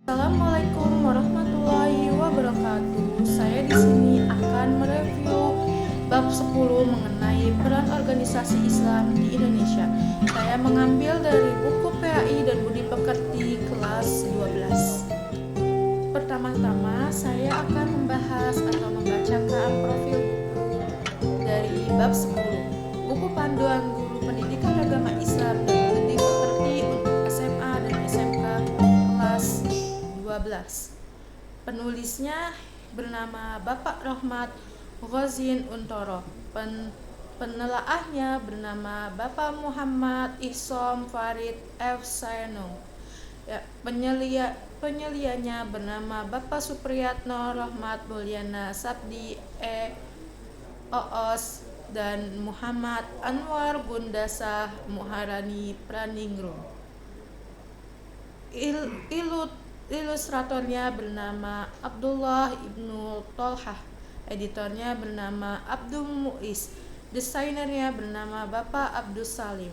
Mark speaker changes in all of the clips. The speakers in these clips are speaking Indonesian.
Speaker 1: Assalamualaikum warahmatullahi wabarakatuh. Saya di sini akan mereview bab 10 mengenai peran organisasi Islam di Indonesia. Saya mengambil dari buku PAI dan Budi Pekerti kelas 12. Pertama-tama saya akan membahas atau membacakan profil buku dari bab 10. Buku Panduan Guru Pendidikan Agama Islam dan Budi Pekerti untuk SMA dan SMK kelas 12. Penulisnya bernama Bapak Rohmat Ghazin Untoro. Penelaahnya bernama Bapak Muhammad Ihsom Farid F. Sayanung. Penyelianya bernama Bapak Supriyatno Rohmat Mulyana Sabdi Oos dan Muhammad Anwar Gundasah Muharani Praningrum. Ilustratornya bernama Abdullah Ibnu Tolhah. Editornya bernama Abdul Muiz. Desainernya bernama Bapak Abdus Salim.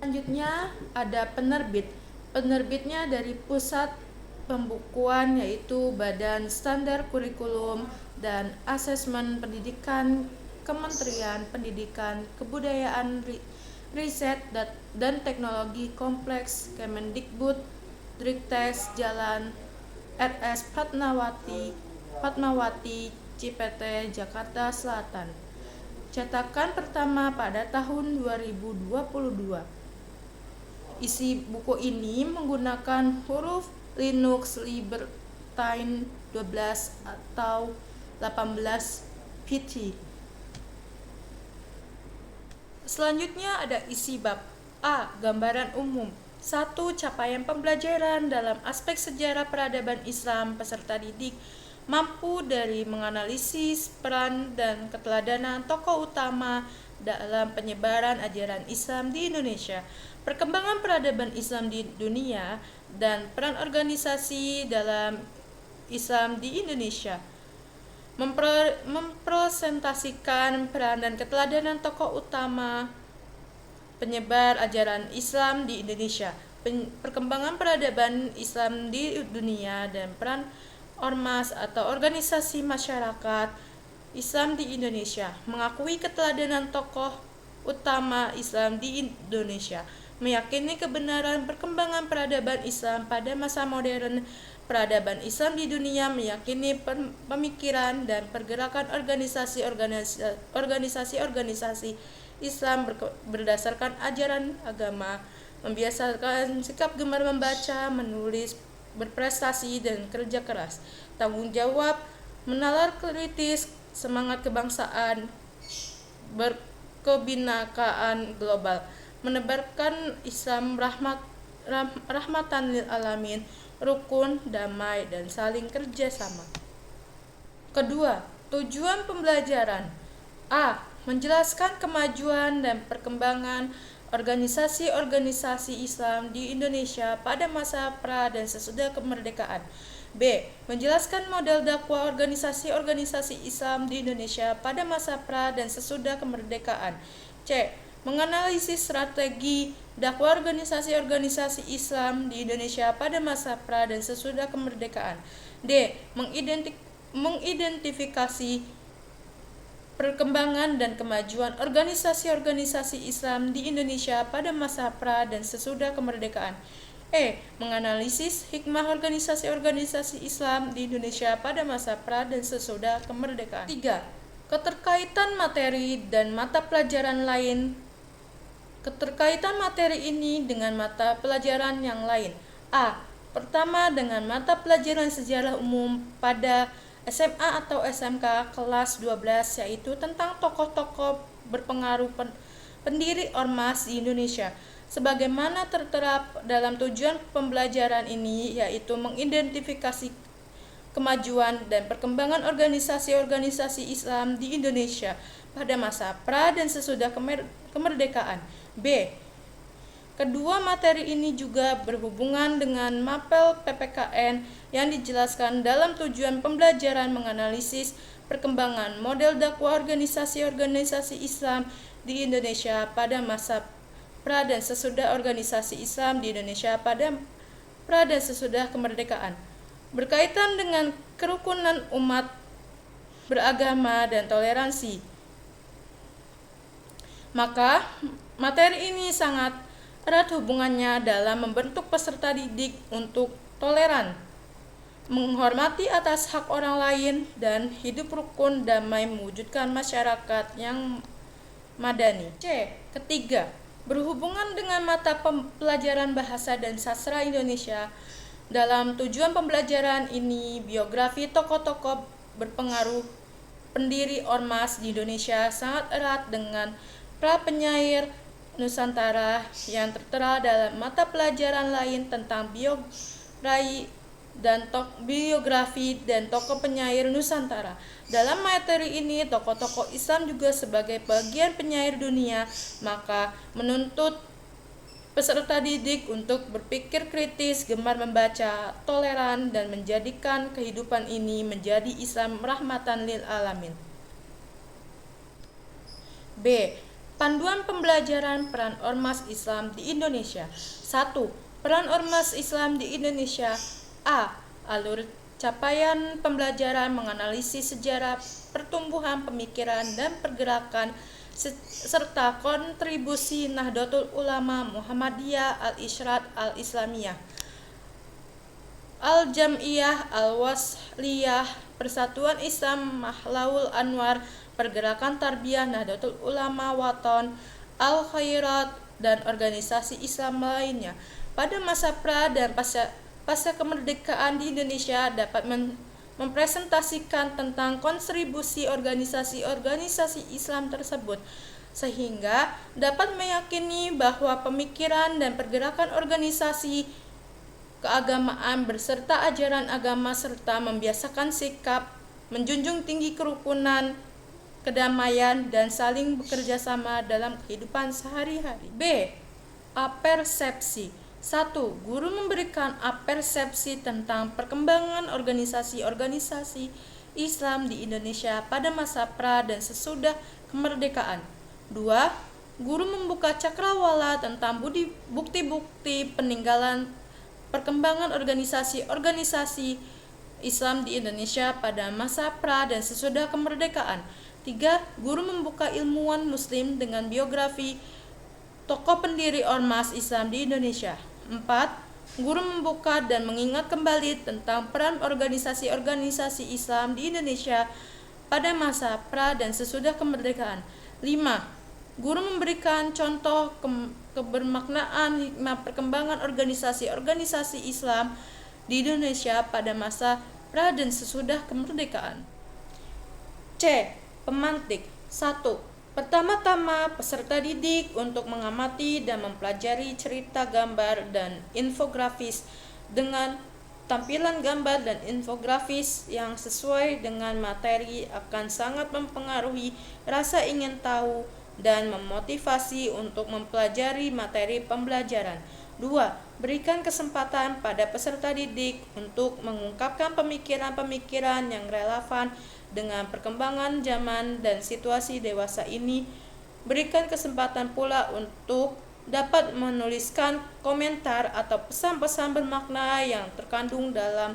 Speaker 1: Selanjutnya ada penerbit. Penerbitnya dari Pusat Pembukuan, yaitu Badan Standar Kurikulum dan Asesmen Pendidikan, Kementerian Pendidikan, Kebudayaan, Riset dan Teknologi Kompleks, Kemendikbud, Diktes, Jalan RS Fatmawati, Cipete, Jakarta Selatan. Cetakan pertama pada tahun 2022. Isi buku ini menggunakan huruf Linux Libertine 12 atau 18 bit. Selanjutnya ada isi bab. A. Gambaran umum. 1. Capaian pembelajaran dalam aspek sejarah peradaban Islam. Peserta didik mampu dari menganalisis peran dan keteladanan tokoh utama dalam penyebaran ajaran Islam di Indonesia, perkembangan peradaban Islam di dunia, dan peran organisasi dalam Islam di Indonesia. Mempresentasikan peran dan keteladanan tokoh utama penyebar ajaran Islam di Indonesia, perkembangan peradaban Islam di dunia, dan peran ormas atau organisasi masyarakat Islam di Indonesia. Mengakui keteladanan tokoh utama Islam di Indonesia. Meyakini kebenaran perkembangan peradaban Islam pada masa modern. Peradaban Islam di dunia meyakini pemikiran dan pergerakan organisasi-organisasi Islam berdasarkan ajaran agama, membiasakan sikap gemar membaca, menulis, berprestasi dan kerja keras, tanggung jawab, menalar kritis, semangat kebangsaan, berkebinakaan global, menebarkan Islam rahmatan lil alamin, rukun, damai, dan saling kerjasama. Kedua, tujuan pembelajaran. A. Menjelaskan kemajuan dan perkembangan organisasi-organisasi Islam di Indonesia pada masa pra dan sesudah kemerdekaan. B. Menjelaskan model dakwah organisasi-organisasi Islam di Indonesia pada masa pra dan sesudah kemerdekaan. C. Menganalisis strategi dakwah organisasi-organisasi Islam di Indonesia pada masa pra dan sesudah kemerdekaan. D. Mengidentifikasi perkembangan dan kemajuan organisasi-organisasi Islam di Indonesia pada masa pra dan sesudah kemerdekaan. E. Menganalisis hikmah organisasi-organisasi Islam di Indonesia pada masa pra dan sesudah kemerdekaan. 3. Keterkaitan materi dan mata pelajaran lain. Keterkaitan materi ini dengan mata pelajaran yang lain. A. Pertama, dengan mata pelajaran sejarah umum pada SMA atau SMK kelas 12, yaitu tentang tokoh-tokoh berpengaruh pendiri ormas di Indonesia. Sebagaimana tertera dalam tujuan pembelajaran ini, yaitu mengidentifikasi kemajuan dan perkembangan organisasi-organisasi Islam di Indonesia pada masa pra dan sesudah kemerdekaan. B. Kedua materi ini juga berhubungan dengan mapel PPKN yang dijelaskan dalam tujuan pembelajaran menganalisis perkembangan model dakwah organisasi-organisasi Islam di Indonesia pada masa pra dan sesudah organisasi Islam di Indonesia pada pra dan sesudah kemerdekaan, berkaitan dengan kerukunan umat beragama dan toleransi. Maka, materi ini sangat erat hubungannya dalam membentuk peserta didik untuk toleran, menghormati atas hak orang lain, dan hidup rukun damai mewujudkan masyarakat yang madani. C. Ketiga, berhubungan dengan mata pelajaran bahasa dan sastra Indonesia. Dalam tujuan pembelajaran ini, biografi tokoh-tokoh berpengaruh pendiri ormas di Indonesia sangat erat dengan pra penyair Nusantara yang tertera dalam mata pelajaran lain tentang biografi dan tokoh penyair Nusantara. Dalam materi ini, tokoh-tokoh Islam juga sebagai bagian penyair dunia, maka menuntut peserta didik untuk berpikir kritis, gemar membaca, toleran, dan menjadikan kehidupan ini menjadi Islam rahmatan lil alamin. B. Panduan pembelajaran peran ormas Islam di Indonesia. 1. Peran ormas Islam di Indonesia. A. Alur capaian pembelajaran menganalisis sejarah pertumbuhan pemikiran dan pergerakan serta kontribusi Nahdlatul Ulama, Muhammadiyah, Al-Irsyad, Al-Islamiyah, Al-Jam'iyah, Al-Wasliyah, Persatuan Islam Mahlaul Anwar, Pergerakan Tarbiyah Nahdlatul Ulama Waton, Al-Khairat, dan organisasi Islam lainnya. Pada masa pra dan pasca kemerdekaan di Indonesia dapat mempresentasikan tentang kontribusi organisasi-organisasi Islam tersebut, sehingga dapat meyakini bahwa pemikiran dan pergerakan organisasi keagamaan berserta ajaran agama serta membiasakan sikap menjunjung tinggi kerukunan, kedamaian, dan saling bekerja sama dalam kehidupan sehari-hari. B. Apersepsi. 1. Guru memberikan apersepsi tentang perkembangan organisasi-organisasi Islam di Indonesia pada masa pra dan sesudah kemerdekaan. 2. Guru membuka cakrawala tentang bukti-bukti peninggalan perkembangan organisasi-organisasi Islam di Indonesia pada masa pra dan sesudah kemerdekaan. 3. Guru membuka ilmuwan muslim dengan biografi tokoh pendiri ormas Islam di Indonesia. 4. Guru membuka dan mengingat kembali tentang peran organisasi-organisasi Islam di Indonesia pada masa pra dan sesudah kemerdekaan. 5. Guru memberikan contoh kebermaknaan hikmah perkembangan organisasi-organisasi Islam di Indonesia pada masa pra dan sesudah kemerdekaan. C. Pemantik. 1. Pertama-tama, peserta didik untuk mengamati dan mempelajari cerita gambar dan infografis dengan tampilan gambar dan infografis yang sesuai dengan materi akan sangat mempengaruhi rasa ingin tahu dan memotivasi untuk mempelajari materi pembelajaran. 2. Berikan kesempatan pada peserta didik untuk mengungkapkan pemikiran-pemikiran yang relevan dengan perkembangan zaman dan situasi dewasa ini. Berikan kesempatan pula untuk dapat menuliskan komentar atau pesan-pesan bermakna yang terkandung dalam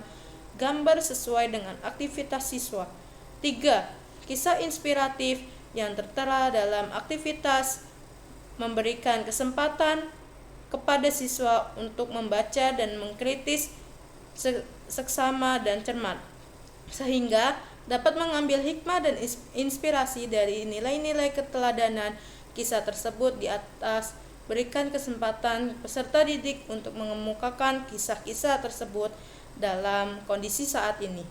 Speaker 1: gambar sesuai dengan aktivitas siswa. 3. Kisah inspiratif yang tertera dalam aktivitas memberikan kesempatan kepada siswa untuk membaca dan mengkritis seksama dan cermat, sehingga dapat mengambil hikmah dan inspirasi dari nilai-nilai keteladanan kisah tersebut di atas. Berikan kesempatan peserta didik untuk mengemukakan kisah-kisah tersebut dalam kondisi saat ini.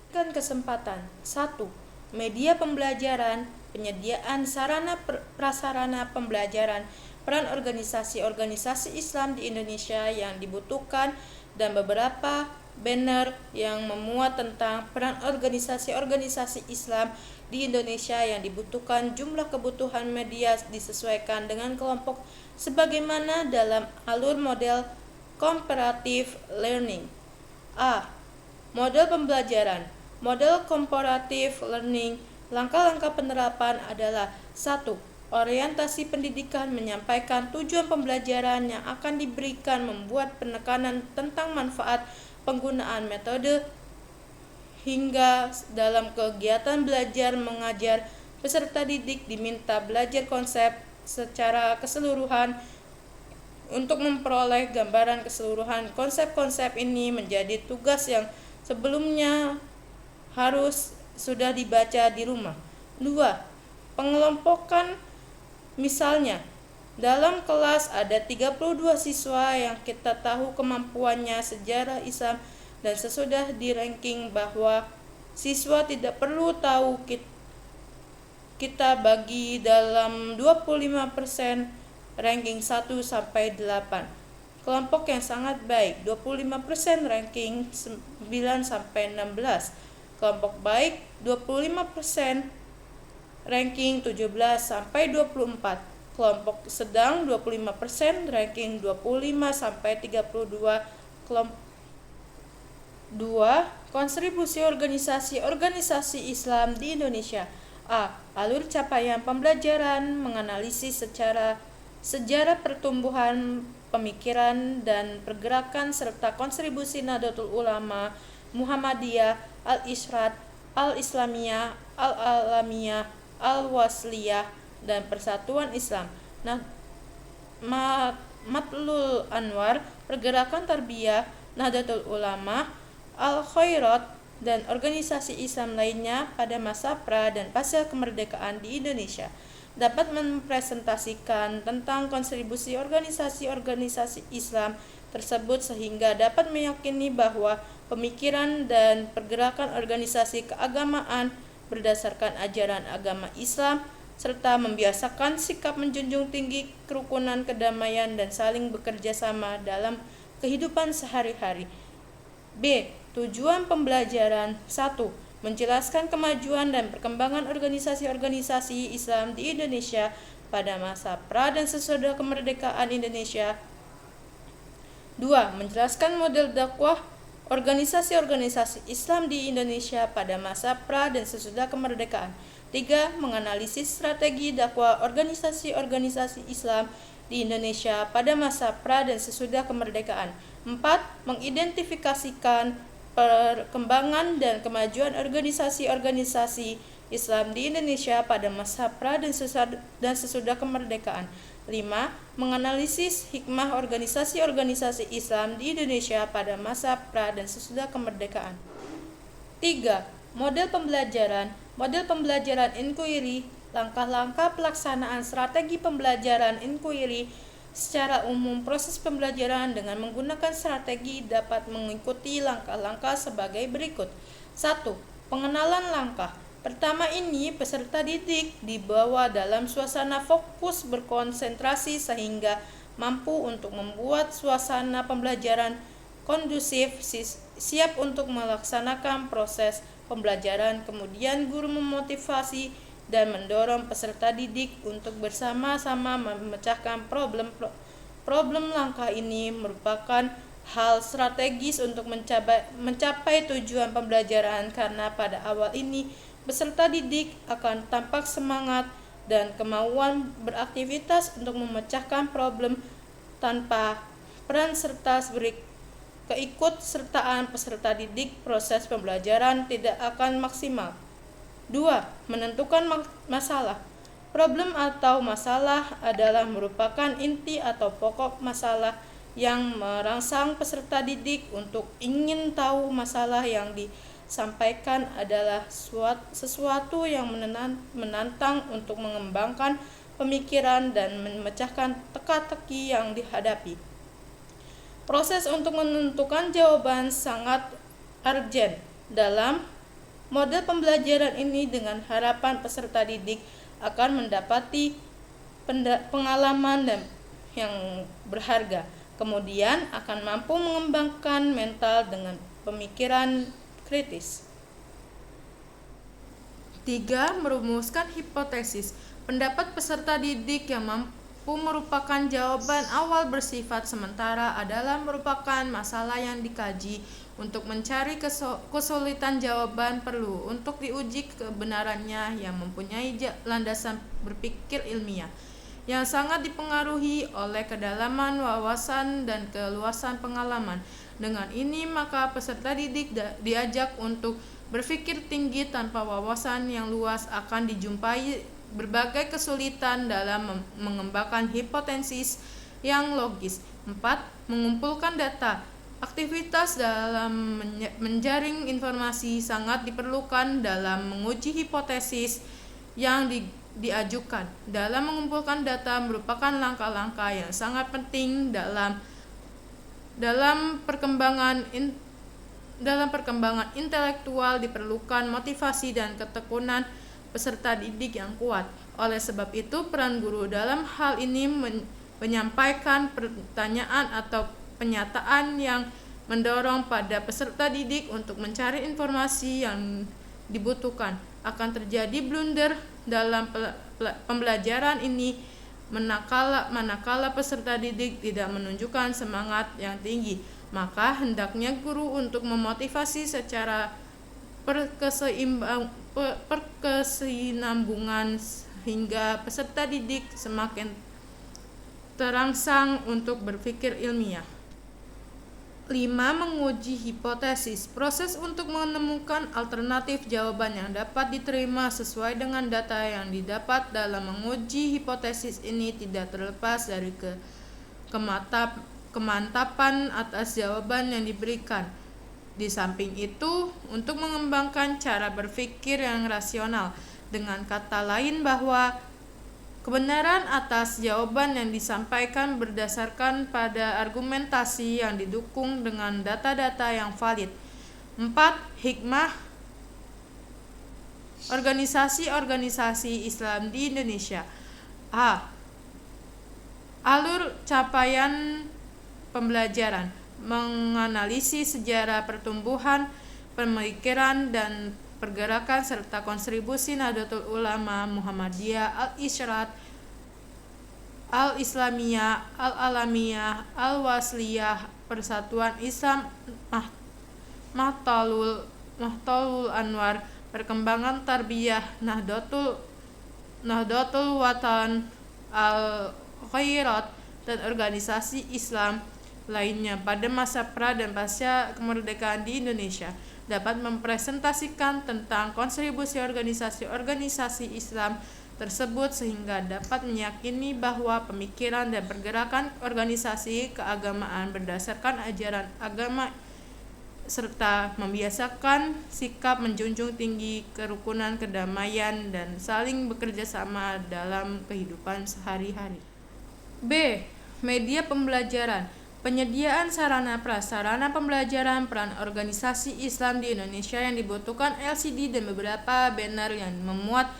Speaker 1: Berikan kesempatan. 1. Media pembelajaran, penyediaan sarana prasarana pembelajaran, peran organisasi-organisasi Islam di Indonesia yang dibutuhkan, dan beberapa banner yang memuat tentang peran organisasi-organisasi Islam di Indonesia yang dibutuhkan. Jumlah kebutuhan media disesuaikan dengan kelompok sebagaimana dalam alur model comparative learning. A. Model pembelajaran. Model comparative learning. Langkah-langkah penerapan adalah 1. orientasi pendidikan menyampaikan tujuan pembelajaran yang akan diberikan, membuat penekanan tentang manfaat penggunaan metode hingga dalam kegiatan belajar mengajar. Peserta didik diminta belajar konsep secara keseluruhan untuk memperoleh gambaran keseluruhan konsep-konsep ini menjadi tugas yang sebelumnya harus sudah dibaca di rumah. 2. Pengelompokan, misalnya dalam kelas ada 32 siswa yang kita tahu kemampuannya sejarah Islam, dan sesudah di ranking bahwa siswa tidak perlu tahu kita bagi dalam 25% ranking 1 sampai 8. Kelompok yang sangat baik 25%, ranking 9 sampai 16. Kelompok baik 25%, ranking 17 sampai 24. Kelompok sedang 25%, ranking 25 sampai 32. Kelompok 2. Kontribusi organisasi-organisasi Islam di Indonesia. A. Alur capaian pembelajaran, menganalisis secara sejarah pertumbuhan pemikiran dan pergerakan serta kontribusi Nahdlatul Ulama, Muhammadiyah, Al-Irsyad, Al-Islamiyah, Al-Alamiyah, Al-Wasliyah, dan Persatuan Islam. Matlul Anwar, pergerakan tarbiyah, Nahdlatul Ulama, Al-Khairat, dan organisasi Islam lainnya pada masa pra dan pasca kemerdekaan di Indonesia dapat mempresentasikan tentang kontribusi organisasi-organisasi Islam tersebut sehingga dapat meyakini bahwa pemikiran dan pergerakan organisasi keagamaan berdasarkan ajaran agama Islam serta membiasakan sikap menjunjung tinggi kerukunan, kedamaian, dan saling bekerja sama dalam kehidupan sehari-hari. B. Tujuan pembelajaran. 1. Menjelaskan kemajuan dan perkembangan organisasi-organisasi Islam di Indonesia pada masa pra dan sesudah kemerdekaan Indonesia. 2. Menjelaskan model dakwah organisasi-organisasi Islam di Indonesia pada masa pra dan sesudah kemerdekaan. 3. Menganalisis strategi dakwah organisasi-organisasi Islam di Indonesia pada masa pra dan sesudah kemerdekaan. 4. Mengidentifikasikan perkembangan dan kemajuan organisasi-organisasi Islam di Indonesia pada masa pra dan sesudah kemerdekaan. 5. Menganalisis hikmah organisasi-organisasi Islam di Indonesia pada masa pra dan sesudah kemerdekaan. 3. Model pembelajaran inquiry, langkah-langkah pelaksanaan strategi pembelajaran inquiry. Secara umum, proses pembelajaran dengan menggunakan strategi dapat mengikuti langkah-langkah sebagai berikut. 1. Pengenalan langkah. Pertama ini, peserta didik dibawa dalam suasana fokus berkonsentrasi sehingga mampu untuk membuat suasana pembelajaran kondusif, siap untuk melaksanakan proses pembelajaran. Kemudian guru memotivasi dan mendorong peserta didik untuk bersama-sama memecahkan problem. Langkah ini merupakan hal strategis untuk mencapai tujuan pembelajaran karena pada awal ini peserta didik akan tampak semangat dan kemauan beraktivitas untuk memecahkan problem tanpa peran serta keikutsertaan peserta didik, proses pembelajaran tidak akan maksimal. 2. Menentukan masalah. Problem atau masalah adalah merupakan inti atau pokok masalah yang merangsang peserta didik untuk ingin tahu masalah yang disampaikan adalah sesuatu yang menantang untuk mengembangkan pemikiran dan memecahkan teka-teki yang dihadapi. Proses untuk menentukan jawaban sangat urgent dalam model pembelajaran ini dengan harapan peserta didik akan mendapati pengalaman yang berharga, kemudian akan mampu mengembangkan mental dengan pemikiran kritis. 3. Merumuskan hipotesis. Pendapat peserta didik yang merupakan jawaban awal bersifat sementara adalah merupakan masalah yang dikaji. Untuk mencari kesulitan jawaban perlu untuk diuji kebenarannya yang mempunyai landasan berpikir ilmiah yang sangat dipengaruhi oleh kedalaman wawasan dan keluasan pengalaman. Dengan ini maka peserta didik diajak untuk berpikir tinggi. Tanpa wawasan yang luas akan dijumpai berbagai kesulitan dalam mengembangkan hipotesis yang logis. 4. Mengumpulkan data. Aktivitas dalam menjaring informasi sangat diperlukan dalam menguji hipotesis yang diajukan. Dalam mengumpulkan data merupakan langkah-langkah yang sangat penting dalam perkembangan intelektual. Diperlukan motivasi dan ketekunan peserta didik yang kuat. Oleh sebab itu, peran guru dalam hal ini menyampaikan pertanyaan atau penyataan yang mendorong pada peserta didik untuk mencari informasi yang dibutuhkan. Akan terjadi blunder dalam pembelajaran ini manakala peserta didik tidak menunjukkan semangat yang tinggi. Maka hendaknya guru untuk memotivasi secara berkesinambungan sehingga peserta didik semakin terangsang untuk berpikir ilmiah. 5. Menguji hipotesis. Proses untuk menemukan alternatif jawaban yang dapat diterima sesuai dengan data yang didapat dalam menguji hipotesis ini tidak terlepas dari kemantapan atas jawaban yang diberikan. Di samping itu, untuk mengembangkan cara berpikir yang rasional, dengan kata lain bahwa kebenaran atas jawaban yang disampaikan berdasarkan pada argumentasi yang didukung dengan data-data yang valid. 4. Hikmah organisasi-organisasi Islam di Indonesia. A. Alur capaian pembelajaran. Menganalisis sejarah pertumbuhan pemikiran dan pergerakan serta kontribusi Nahdlatul Ulama, Muhammadiyah, Al-Isyrat, Al-Islamiyah, Al-Alamiyah, Al-Wasliyah, Persatuan Islam, Mahtalul Anwar, perkembangan tarbiyah Nahdlatul Watan, Al-Khairat, dan organisasi Islam lainnya pada masa pra dan pasca kemerdekaan di Indonesia dapat mempresentasikan tentang kontribusi organisasi-organisasi Islam tersebut sehingga dapat meyakini bahwa pemikiran dan pergerakan organisasi keagamaan berdasarkan ajaran agama serta membiasakan sikap menjunjung tinggi kerukunan, kedamaian, dan saling bekerja sama dalam kehidupan sehari-hari. B. Media pembelajaran. Penyediaan sarana prasarana pembelajaran. Peran organisasi Islam di Indonesia yang dibutuhkan LCD dan beberapa banner yang memuat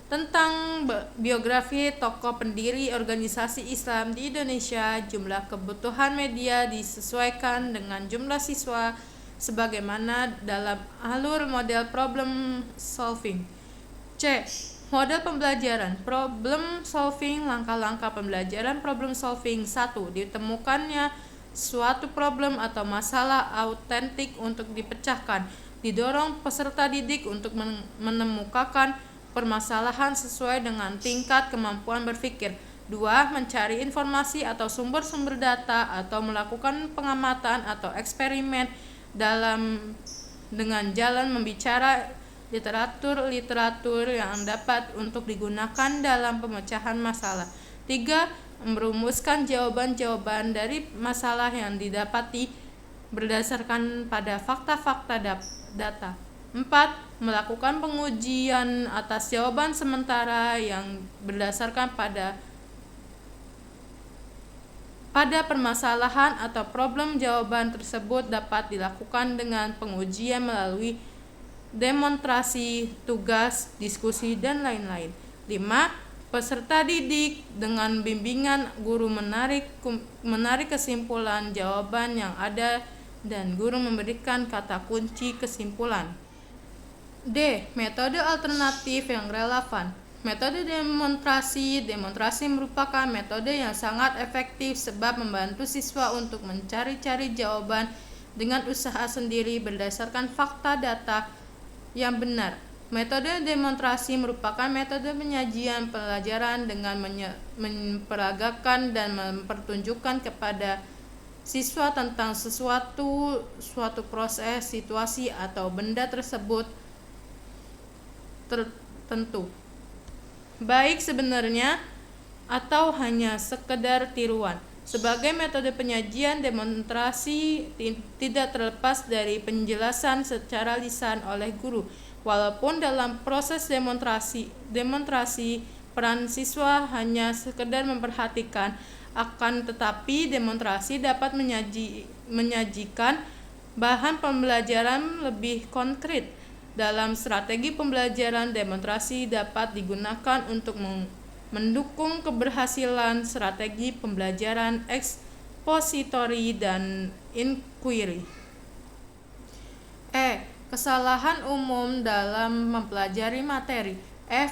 Speaker 1: tentang biografi tokoh pendiri organisasi Islam di Indonesia. Jumlah kebutuhan media disesuaikan dengan jumlah siswa sebagaimana dalam alur model problem solving. C. Model pembelajaran. Problem solving. Langkah-langkah pembelajaran problem solving. 1. Ditemukannya suatu problem atau masalah autentik untuk dipecahkan. Didorong peserta didik untuk menemukan permasalahan sesuai dengan tingkat kemampuan berpikir. 2. Mencari informasi atau sumber-sumber data atau melakukan pengamatan atau eksperimen dengan jalan membicara literatur yang dapat untuk digunakan dalam pemecahan masalah. 3. Merumuskan jawaban-jawaban dari masalah yang didapati berdasarkan pada fakta-fakta data. 4. Melakukan pengujian atas jawaban sementara yang berdasarkan pada permasalahan atau problem. Jawaban tersebut dapat dilakukan dengan pengujian melalui demonstrasi, tugas, diskusi, dan lain-lain. 5. Peserta didik dengan bimbingan guru menarik kesimpulan jawaban yang ada dan guru memberikan kata kunci kesimpulan. D. Metode alternatif yang relevan. Metode demonstrasi. Demonstrasi merupakan metode yang sangat efektif sebab membantu siswa untuk mencari-cari jawaban dengan usaha sendiri berdasarkan fakta data yang benar. Metode demonstrasi merupakan metode penyajian pelajaran dengan memperagakan dan mempertunjukkan kepada siswa tentang suatu proses, situasi, atau benda tersebut tertentu, baik sebenarnya atau hanya sekedar tiruan. Sebagai metode penyajian, demonstrasi tidak terlepas dari penjelasan secara lisan oleh guru. Walaupun dalam proses demonstrasi peran siswa hanya sekedar memperhatikan, akan tetapi demonstrasi dapat menyajikan bahan pembelajaran lebih konkret. Dalam strategi pembelajaran, demonstrasi dapat digunakan untuk mendukung keberhasilan strategi pembelajaran ekspositori dan inquiry. Kesalahan umum dalam mempelajari materi.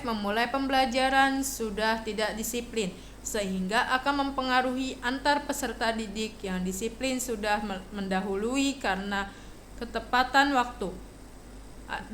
Speaker 1: Memulai pembelajaran sudah tidak disiplin, sehingga akan mempengaruhi antar peserta didik. Yang disiplin sudah mendahului karena ketepatan waktu,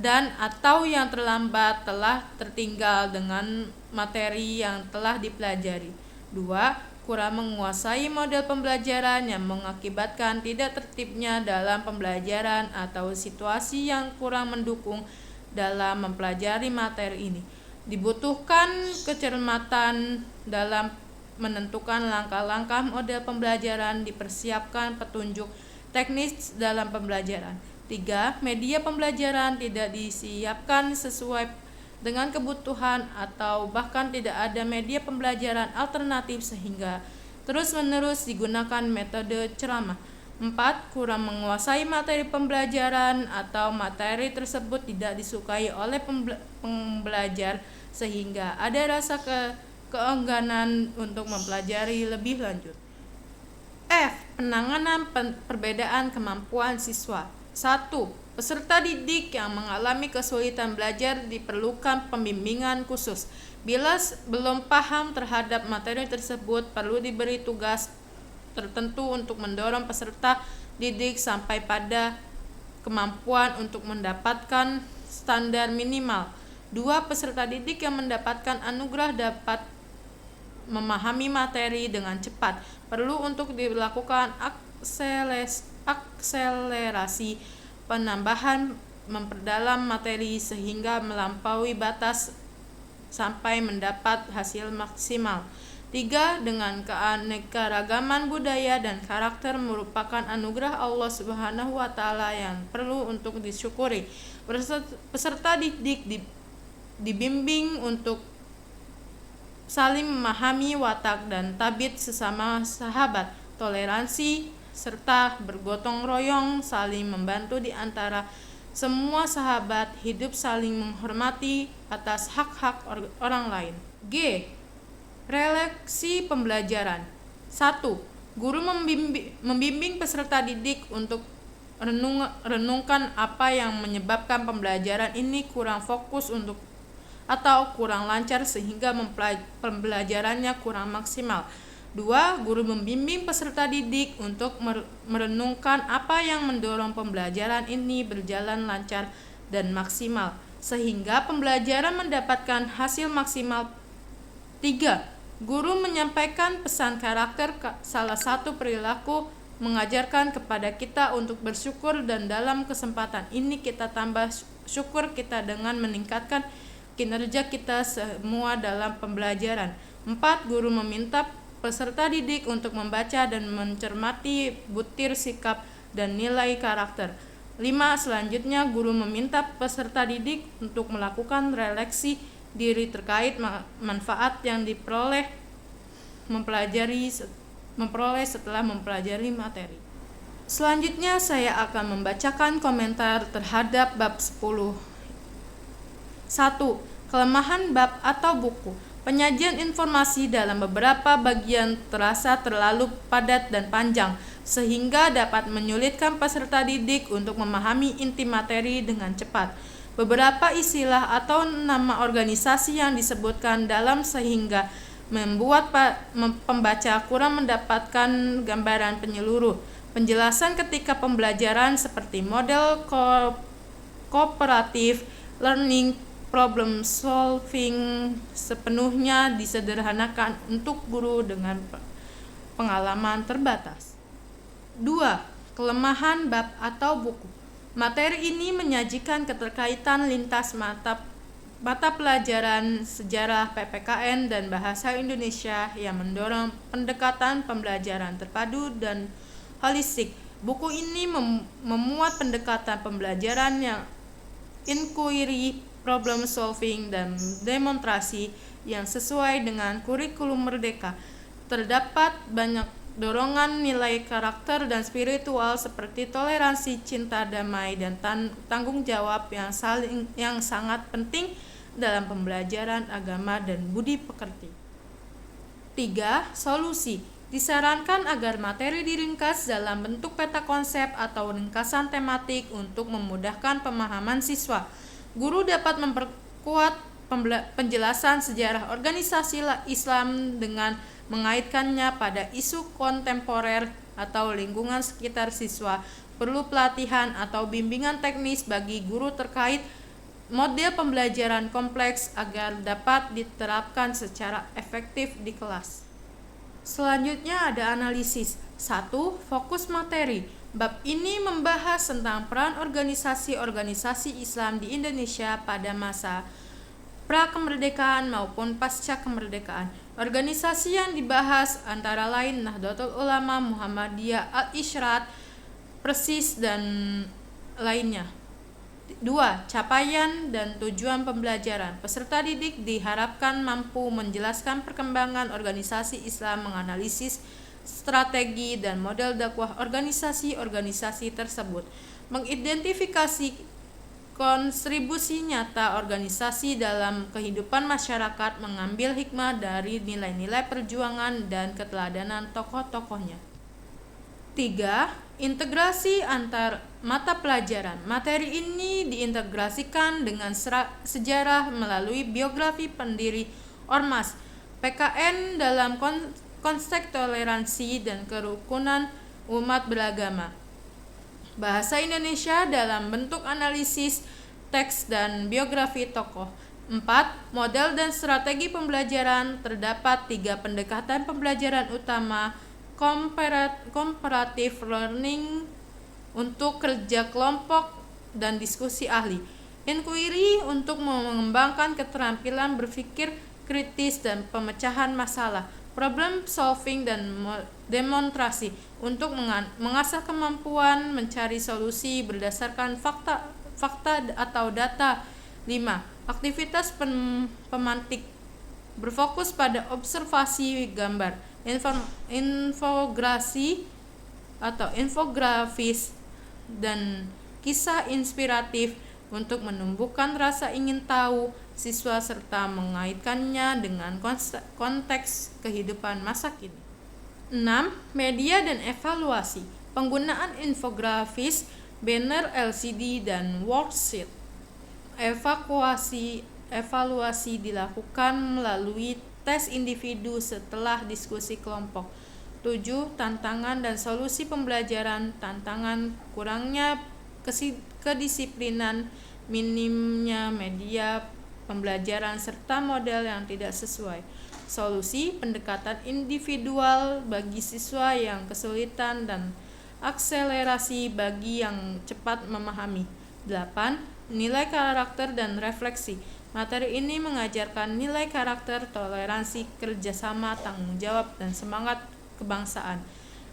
Speaker 1: dan atau yang terlambat telah tertinggal dengan materi yang telah dipelajari. 2. Kurang menguasai model pembelajaran yang mengakibatkan tidak tertibnya dalam pembelajaran atau situasi yang kurang mendukung dalam mempelajari materi ini. Dibutuhkan kecermatan dalam menentukan langkah-langkah model pembelajaran, dipersiapkan petunjuk teknis dalam pembelajaran. 3. Media pembelajaran tidak disiapkan sesuai dengan kebutuhan atau bahkan tidak ada media pembelajaran alternatif sehingga terus-menerus digunakan metode ceramah. 4. Kurang menguasai materi pembelajaran atau materi tersebut tidak disukai oleh pembelajar sehingga ada rasa keengganan untuk mempelajari lebih lanjut. Penanganan perbedaan kemampuan siswa. 1. Peserta didik yang mengalami kesulitan belajar diperlukan pembimbingan khusus. Bila belum paham terhadap materi tersebut, perlu diberi tugas tertentu untuk mendorong peserta didik sampai pada kemampuan untuk mendapatkan standar minimal. 2. Peserta didik yang mendapatkan anugerah dapat memahami materi dengan cepat. Perlu untuk dilakukan akselerasi penambahan memperdalam materi sehingga melampaui batas sampai mendapat hasil maksimal. 3. Dengan keanekaragaman budaya dan karakter merupakan anugerah Allah Subhanahu wa Ta'ala yang perlu untuk disyukuri. Peserta didik dibimbing untuk saling memahami watak dan tabiat sesama sahabat, toleransi, serta bergotong royong, saling membantu di antara semua sahabat, hidup saling menghormati atas hak-hak orang lain. G. Refleksi pembelajaran. 1. Guru membimbing peserta didik untuk renungkan apa yang menyebabkan pembelajaran ini kurang fokus atau kurang lancar sehingga pembelajarannya kurang maksimal. 2. Guru membimbing peserta didik untuk merenungkan apa yang mendorong pembelajaran ini berjalan lancar dan maksimal, sehingga pembelajaran mendapatkan hasil maksimal. 3. Guru menyampaikan pesan karakter. Salah satu perilaku mengajarkan kepada kita untuk bersyukur, dan dalam kesempatan ini kita tambah syukur kita dengan meningkatkan kinerja kita semua dalam pembelajaran. 4. Guru meminta peserta didik untuk membaca dan mencermati butir sikap dan nilai karakter. 5. Selanjutnya, guru meminta peserta didik untuk melakukan refleksi diri terkait manfaat yang diperoleh setelah mempelajari materi. Selanjutnya, saya akan membacakan komentar terhadap bab 10. 1. Kelemahan bab atau buku. Penyajian informasi dalam beberapa bagian terasa terlalu padat dan panjang, sehingga dapat menyulitkan peserta didik untuk memahami inti materi dengan cepat. beberapa istilah atau nama organisasi yang disebutkan dalam sehingga membuat pembaca kurang mendapatkan gambaran penyeluruh. Penjelasan ketika pembelajaran seperti model kooperatif learning problem solving sepenuhnya disederhanakan untuk guru dengan pengalaman terbatas. 2. Kelemahan bab atau buku. Materi ini menyajikan keterkaitan lintas mata pelajaran sejarah PPKN dan bahasa Indonesia yang mendorong pendekatan pembelajaran terpadu dan holistik. Buku ini memuat pendekatan pembelajaran yang inquiry, problem solving, dan demonstrasi yang sesuai dengan kurikulum Merdeka. Terdapat banyak dorongan nilai karakter dan spiritual seperti toleransi, cinta damai, dan tanggung jawab yang sangat penting dalam pembelajaran agama dan budi pekerti. 3. Solusi. Disarankan agar materi diringkas dalam bentuk peta konsep atau ringkasan tematik untuk memudahkan pemahaman siswa. Guru dapat memperkuat penjelasan sejarah organisasi Islam dengan mengaitkannya pada isu kontemporer atau lingkungan sekitar siswa. Perlu pelatihan atau bimbingan teknis bagi guru terkait model pembelajaran kompleks agar dapat diterapkan secara efektif di kelas. Selanjutnya ada analisis. 1. Fokus materi. Bab ini membahas tentang peran organisasi-organisasi Islam di Indonesia pada masa pra-kemerdekaan maupun pasca kemerdekaan. Organisasi yang dibahas antara lain Nahdlatul Ulama, Muhammadiyah, Al-Isyrat, Persis, dan lainnya. 2. Capaian dan tujuan pembelajaran. Peserta didik diharapkan mampu menjelaskan perkembangan organisasi Islam, menganalisis strategi dan model dakwah organisasi-organisasi tersebut, mengidentifikasi kontribusi nyata organisasi dalam kehidupan masyarakat, mengambil hikmah dari nilai-nilai perjuangan dan keteladanan tokoh-tokohnya. 3. Integrasi antar mata pelajaran. Materi ini diintegrasikan dengan sejarah melalui biografi pendiri Ormas PKN dalam konteks toleransi dan kerukunan umat beragama. Bahasa Indonesia dalam bentuk analisis teks dan biografi tokoh. 4. Model dan strategi pembelajaran. Terdapat 3 pendekatan pembelajaran utama: comparative learning untuk kerja kelompok dan diskusi ahli, inquiry untuk mengembangkan keterampilan berpikir kritis dan pemecahan masalah, problem solving, dan demonstrasi untuk mengasah kemampuan mencari solusi berdasarkan fakta atau data. 5. Aktivitas pemantik berfokus pada observasi gambar, infografis, dan kisah inspiratif untuk menumbuhkan rasa ingin tahu siswa serta mengaitkannya dengan konteks kehidupan masa kini. 6. Media dan evaluasi. Penggunaan infografis, banner LCD, dan worksheet. Evaluasi dilakukan melalui tes individu setelah diskusi kelompok. 7. Tantangan dan solusi pembelajaran. Tantangan: kurangnya kedisiplinan, minimnya media pembelajaran, serta model yang tidak sesuai. Solusi: pendekatan individual bagi siswa yang kesulitan dan akselerasi bagi yang cepat memahami. 8. Nilai karakter dan refleksi. Materi ini mengajarkan nilai karakter, toleransi, kerjasama, tanggung jawab, dan semangat kebangsaan.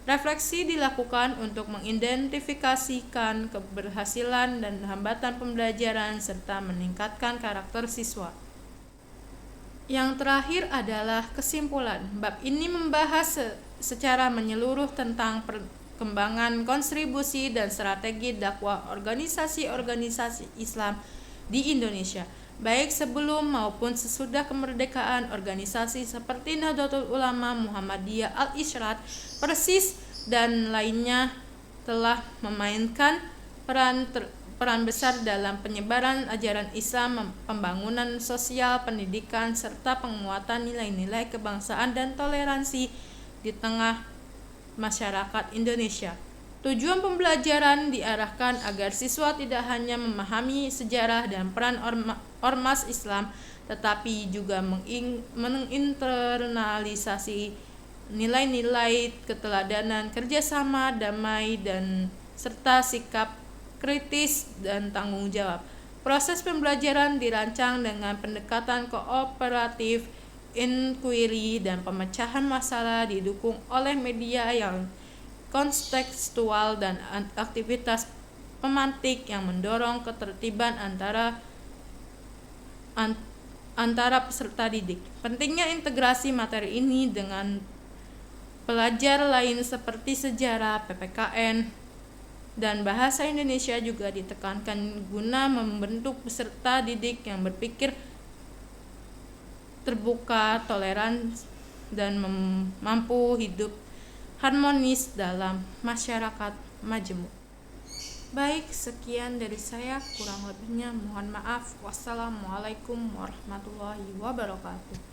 Speaker 1: Refleksi dilakukan untuk mengidentifikasikan keberhasilan dan hambatan pembelajaran serta meningkatkan karakter siswa. Yang terakhir adalah kesimpulan. Bab ini membahas secara menyeluruh tentang perkembangan kontribusi dan strategi dakwah organisasi-organisasi Islam di Indonesia, baik sebelum maupun sesudah kemerdekaan. Organisasi seperti Nahdlatul Ulama, Muhammadiyah, Al-Isyrat, Persis, dan lainnya telah memainkan peran berperan besar dalam penyebaran ajaran Islam, pembangunan sosial, pendidikan, serta penguatan nilai-nilai kebangsaan dan toleransi di tengah masyarakat Indonesia. Tujuan pembelajaran diarahkan agar siswa tidak hanya memahami sejarah dan peran ormas Islam, tetapi juga menginternalisasi nilai-nilai keteladanan, kerjasama, damai, dan serta sikap kritis dan tanggung jawab. Proses pembelajaran dirancang dengan pendekatan kooperatif, inquiry, dan pemecahan masalah, didukung oleh media yang kontekstual dan aktivitas pemantik yang mendorong ketertiban antara peserta didik. Pentingnya integrasi materi ini dengan pelajar lain seperti sejarah, PPKN, dan bahasa Indonesia juga ditekankan guna membentuk peserta didik yang berpikir terbuka, toleran, dan mampu hidup harmonis dalam masyarakat majemuk. Baik, sekian dari saya, kurang lebihnya mohon maaf. Wassalamualaikum warahmatullahi wabarakatuh.